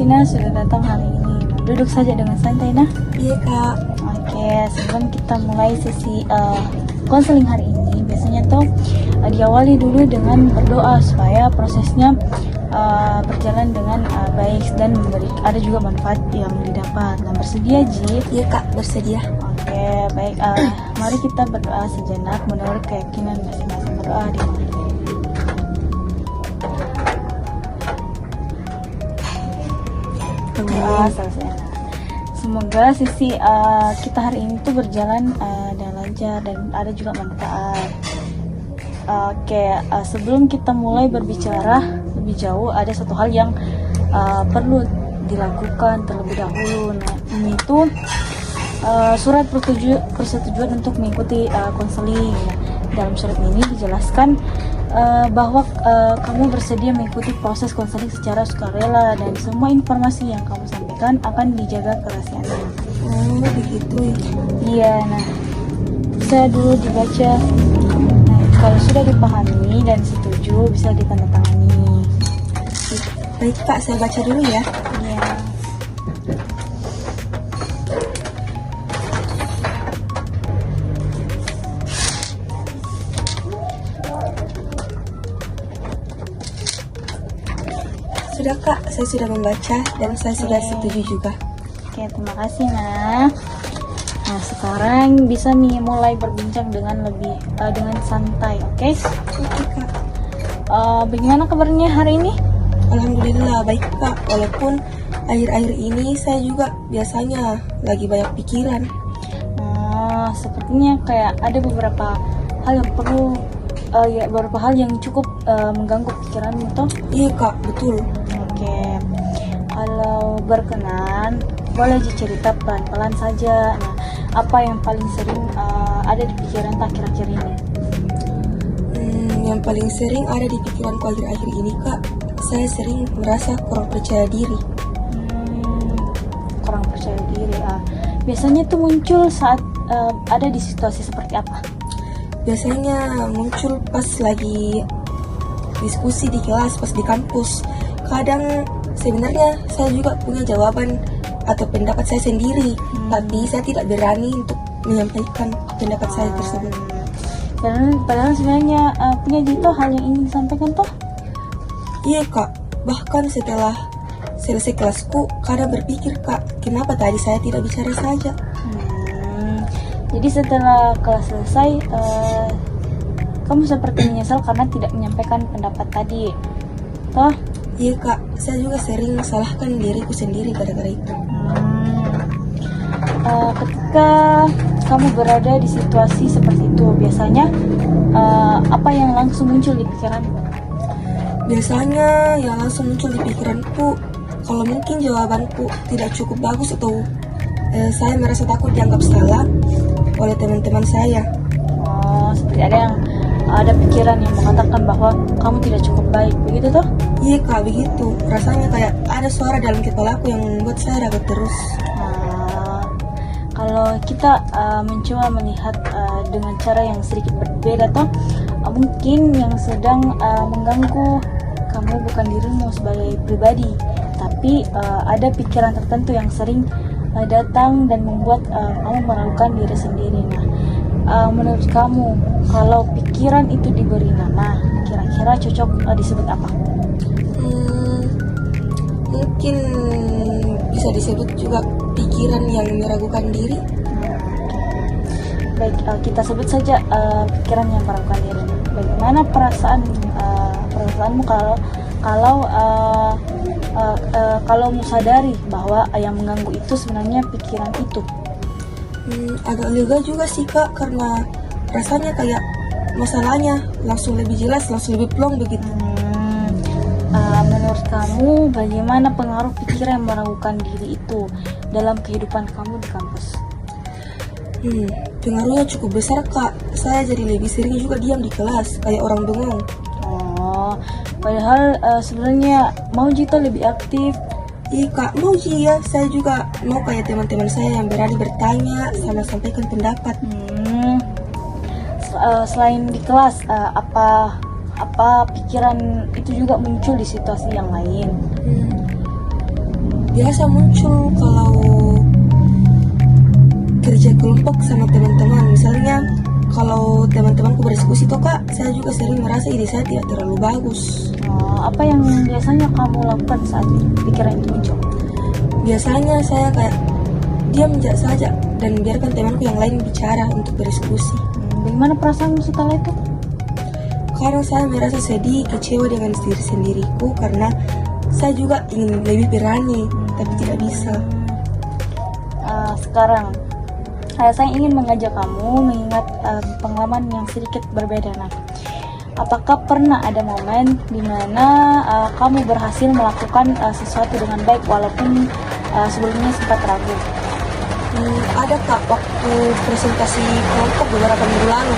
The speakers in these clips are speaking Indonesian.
Tina sudah datang hari ini. Duduk saja dengan santai, nah. Iya kak. Oke, sebelum kita mulai sesi konseling hari ini, biasanya tuh diawali dulu dengan berdoa supaya prosesnya berjalan dengan baik dan ada juga manfaat yang didapat. Nah, bersedia Ji? Iya kak, bersedia. Oke, baik. Mari kita berdoa sejenak menurut keyakinan masing-masing. Berdoa di doa selesai. Semoga sesi kita hari ini tuh berjalan dan lancar dan ada juga manfaat. Oke, sebelum kita mulai berbicara lebih jauh, ada satu hal yang perlu dilakukan terlebih dahulu. Nah, ini tuh surat persetujuan untuk mengikuti konseling. Dalam surat ini dijelaskan bahwa kamu bersedia mengikuti proses konseling secara sukarela dan semua informasi yang kamu sampaikan akan dijaga kerahasiaannya. Oh begitu ya. Iya, nah bisa dulu dibaca. Nah, kalau sudah dipahami dan setuju bisa ditandatangani. Baik kak, saya baca dulu ya. Iya. Sudah kak, saya sudah membaca dan saya sudah setuju juga. Oke, terima kasih nah. Nah, sekarang bisa nih mulai berbincang dengan lebih dengan santai, oke? Oke kak. Bagaimana kabarnya hari ini? Alhamdulillah baik kak, walaupun akhir-akhir ini saya juga biasanya lagi banyak pikiran. Sepertinya kayak ada beberapa hal yang perlu beberapa hal yang cukup mengganggu pikiranmu toh? Iya kak, betul. Oke, kalau berkenan boleh dicerita pelan-pelan saja. Nah, apa yang paling sering ada di pikiran akhir-akhir ini? Yang paling sering ada di pikiranku akhir-akhir ini kak, saya sering merasa kurang percaya diri. Kurang percaya diri. Biasanya tuh muncul saat ada di situasi seperti apa? Biasanya muncul pas lagi diskusi di kelas, pas di kampus. Kadang sebenarnya saya juga punya jawaban atau pendapat saya sendiri, tapi saya tidak berani untuk menyampaikan pendapat saya tersebut. Padahal sebenarnya punya gitu hal yang ingin disampaikan toh? Iya kak, bahkan setelah selesai kelasku, kadang berpikir kak, kenapa tadi saya tidak bicara saja? Jadi setelah kelas selesai, kamu seperti menyesal karena tidak menyampaikan pendapat tadi, toh? Iya kak, saya juga sering salahkan diriku sendiri gara-gara itu. Ketika kamu berada di situasi seperti itu, biasanya apa yang langsung muncul di pikiranmu? Biasanya yang langsung muncul di pikiranku, kalau mungkin jawabanku tidak cukup bagus atau saya merasa takut dianggap salah oleh teman-teman saya. Seperti ada pikiran yang mengatakan bahwa kamu tidak cukup baik, begitu toh? Iya kak, begitu. Rasanya kayak ada suara dalam kepalaku yang membuat saya ragu terus. Kalau kita mencoba melihat dengan cara yang sedikit berbeda toh, mungkin yang sedang mengganggu kamu bukan dirimu sebagai pribadi, tapi ada pikiran tertentu yang sering datang dan membuat kamu meragukan diri sendiri. Nah, menurut kamu kalau pikiran itu diberi nama, kira-kira cocok disebut apa? Mungkin bisa disebut juga pikiran yang meragukan diri. Baik, kita sebut saja pikiran yang meragukan diri. Bagaimana perasaanmu kalau sadari bahwa yang mengganggu itu sebenarnya pikiran itu? Agak lega juga sih kak, karena rasanya kayak masalahnya langsung lebih jelas, langsung lebih plong begitu. Menurut kamu bagaimana pengaruh pikiran yang meragukan diri itu dalam kehidupan kamu di kampus? Pengaruhnya cukup besar kak. Saya jadi lebih sering juga diam di kelas kayak orang bengong. Padahal sebenarnya mau Jito lebih aktif. Iya kak, mau sih ya. Saya juga mau kayak teman-teman saya yang berani bertanya sama sampaikan pendapat. Selain di kelas, apa pikiran itu juga muncul di situasi yang lain? biasa muncul kalau kerja kelompok sama teman-teman. Misalnya kalau teman-temanku berdiskusi tuh kak, saya juga sering merasa ide saya tidak terlalu bagus. Apa yang biasanya kamu lakukan saat pikiran itu muncul? Biasanya saya kayak diam saja dan biarkan temanku yang lain bicara untuk berdiskusi. Bagaimana perasaanmu setelah itu? Kadang saya merasa sedih, kecewa dengan diri sendiriku karena saya juga ingin lebih berani, tapi tidak bisa. Sekarang saya ingin mengajak kamu mengingat pengalaman yang sedikit berbeda. Nah, apakah pernah ada momen di mana kamu berhasil melakukan sesuatu dengan baik walaupun sebelumnya sempat ragu? Ada kak, waktu presentasi kelompok beberapa minggu lalu.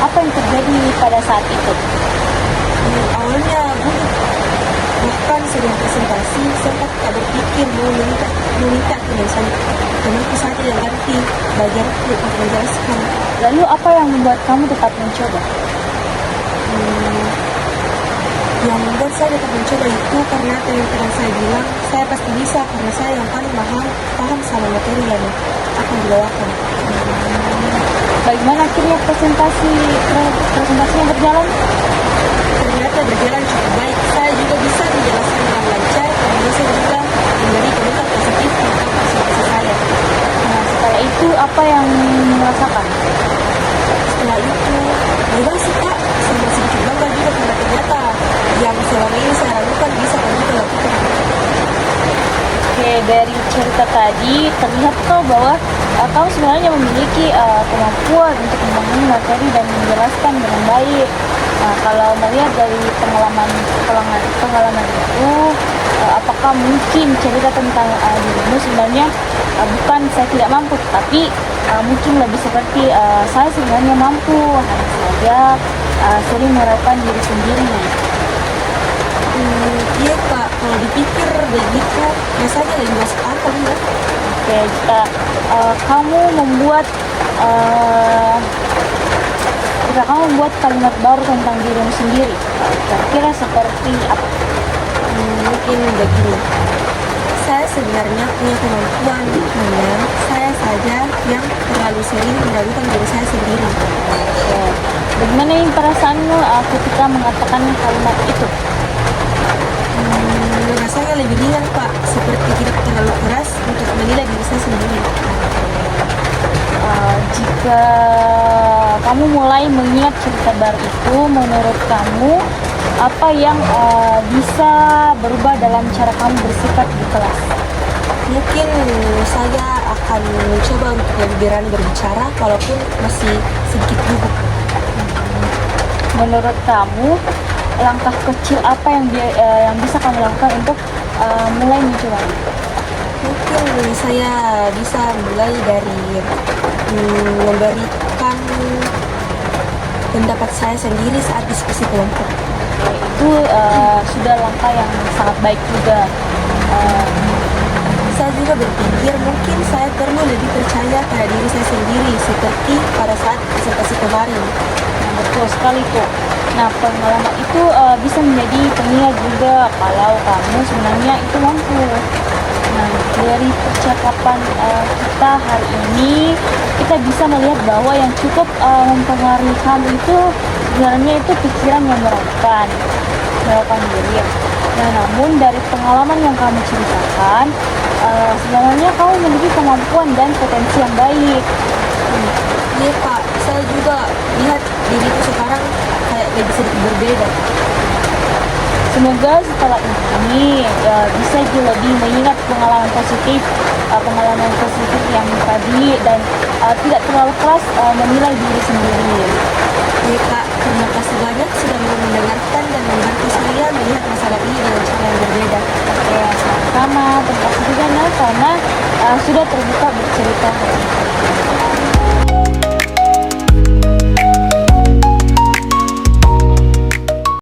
Apa yang terjadi pada saat itu? Awalnya gugup, bahkan sebelum presentasi sempat tak berpikir mau minta temanku saja yang ganti bagianku untuk menjelaskan. Lalu apa yang membuat kamu tetap mencoba? Yang membuat saya tetap mencoba itu karena teman-teman saya bilang saya pasti bisa karena saya yang paling paham sama materi yang akan dibawakan. Bagaimana akhirnya presentasinya berjalan? Ternyata berjalan cukup baik. Saya juga bisa menjelaskan dengan lancar dan bisa juga memberi komentar positif tentang presentasi saya. Nah, setelah itu apa yang merasakan? Setelah itu, bebas sih kak, sama sedikit bangga juga karena ternyata yang selama ini saya ragukan bisa kan juga lakukan. Oke, dari cerita tadi terlihat kok bahwa kamu sebenarnya memiliki kemampuan untuk memahami materi dan menjelaskan dengan baik. Kalau melihat dari pengalaman itu, apakah mungkin cerita tentang dirimu sebenarnya bukan saya tidak mampu, tapi mungkin lebih seperti saya sebenarnya mampu, hanya saja sering meragukan diri sendiri. Iya kak, kalau dipikir begitu, rasanya lebih masuk akal ya. Oke, jika kamu membuat kalimat baru tentang dirimu sendiri, kira-kira seperti apa? Mungkin begini. Saya sebenarnya punya kemampuan, hanya saya saja yang terlalu sering meragukan diri saya sendiri. Oke. Bagaimana nih perasaanmu ketika mengatakan kalimat itu? Rasanya lebih ringan pak, seperti tidak terlalu keras untuk menilai diri saya sendiri. Jika kamu mulai mengingat cerita baru itu, menurut kamu apa yang bisa berubah dalam cara kamu bersikap di kelas? Mungkin saya akan mencoba untuk lebih berani berbicara walaupun masih sedikit gugup. Menurut kamu langkah kecil apa yang bisa kamu lakukan untuk mulai mencoba? Mungkin saya bisa mulai dari memberikan pendapat saya sendiri saat diskusi kelompok. Itu sudah langkah yang sangat baik juga. Saya juga berpikir mungkin saya perlu lebih percaya pada diri saya sendiri seperti pada saat presentasi kemarin. Betul sekali tuh. Nah, pengalaman itu bisa menjadi pengingat juga kalau kamu sebenarnya itu mampu. Nah, dari percakapan kita hari ini, kita bisa melihat bahwa yang cukup mempengaruhi kamu itu sebenarnya itu pikiran yang meragukan diri. Nah, namun dari pengalaman yang kamu ceritakan, sebenarnya kamu memiliki kemampuan dan potensi yang baik. Iya Pak, saya juga lihat diriku sekarang kayak lebih sedikit berbeda. Semoga setelah ini bisa lebih mengingat pengalaman positif yang tadi dan tidak terlalu keras menilai diri sendiri. Iya Kak, terima kasih banyak sudah mau mendengarkan dan membantu saya melihat masalah ini dengan cara yang berbeda. Oke, sama-sama. Terima kasih juga Nel karena sudah terbuka bercerita hari ini.